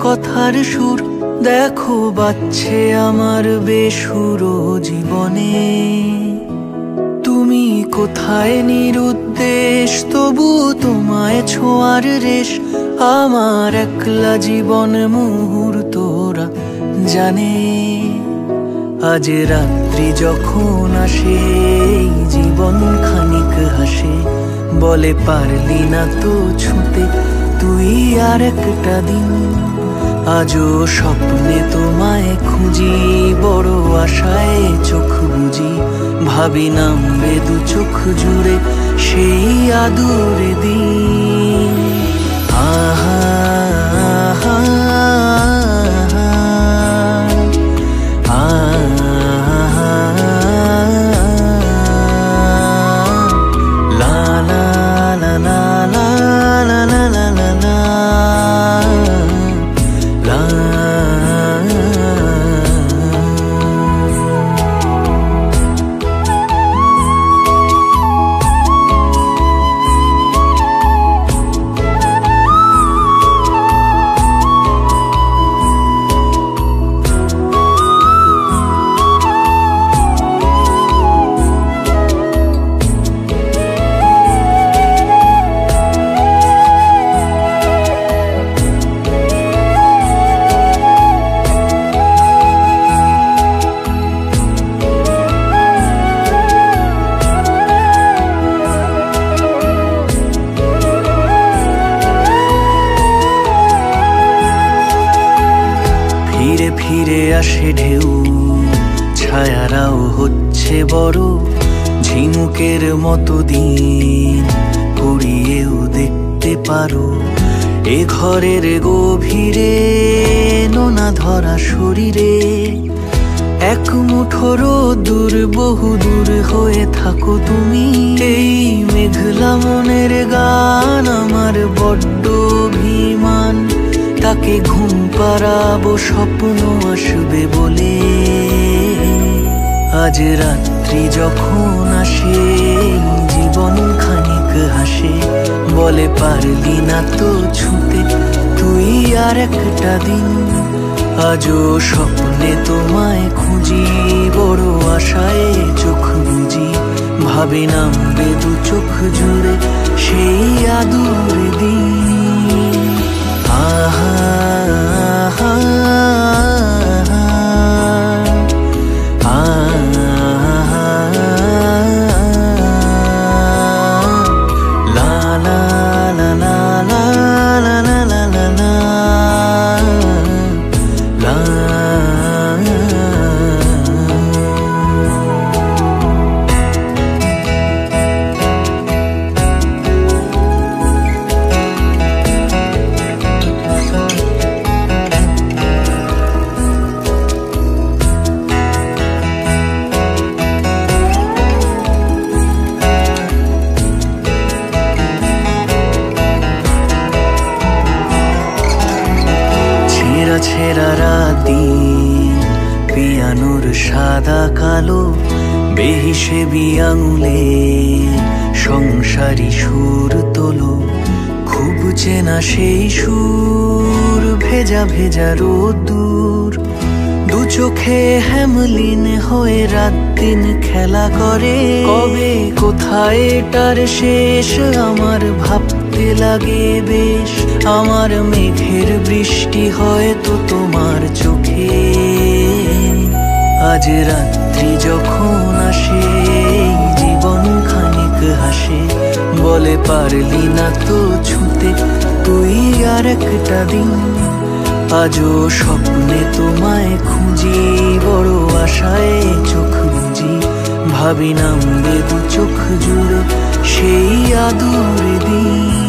কথার সুর দেখো বাজছে আমার বেসুর জীবনে। তুমি কোথায় নিরুদ্দেশ, তবু তোমায় ছোঁয়ার রেশ আমার একলা জীবন মুহূর্তরা জানে। আজ রাত্রি যখন আসে জীবন খানিক হাসে, বলে পারলি না তো ছুঁতে তুই আর একটা দিন। আজও স্বপ্নে তোমায় খুঁজি, বড় আশায় চোখ বুঝি, ভাবি নামবে দু চোখ জুড়ে সেই আদুরে দিন। আহা আহা ফিরে আসে ঢেউ, ছায়ারাও হচ্ছে বড় ঝিনুকের মতো দিন কুড়িয়েও দেখতে পারো। এ ঘরের গভীরে নোনা ধরা শরীরে এক মুঠোর দূর বহু দূর হয়ে থাকো তুমি। এই মেঘলা মনের গান আমার বড্ড অভিমান, তাকে ঘুম পাড়াবো স্বপ্ন আসবে বলে। আজ রাত্রি যখন আসে জীবন খানিক হাসে, বলে পারলি না তো ছুঁতে তুই আর একটা দিন। আজও স্বপ্নে তোমায় খুঁজি, বড় আশায় চোখ বুঝি, ভাবি নামবে দু চোখ জুড়ে সেই আদুরে দিন। আহা আহা ছেঁড়া রাতি পিয়ানোর সাদা কালো বেহিসেবি আঙুলে সংসারী সুর তোলো। খুব চেনা সেই সুর, ভেজা ভেজা রোদ্দুর, দু চোখে হেমলিন হয়ে রাত দিন খেলা করে। কবে কোথায় এটার শেষ আমার ভাবতে লাগে বেশ। আমার মেঘের বৃষ্টি হয়তো তোমার চোখে। আজ রাত্রি যখন আসে জীবন খানিক হাসে, বলে পারলি না তো ছুঁতে তুই আর একটা দিন। আজও স্বপ্নে তোমায় খুঁজি, বড় আশায় চোখ বুঝি, ভাবি নামবে দু চোখ জুড়ে সেই আদুরে দিন।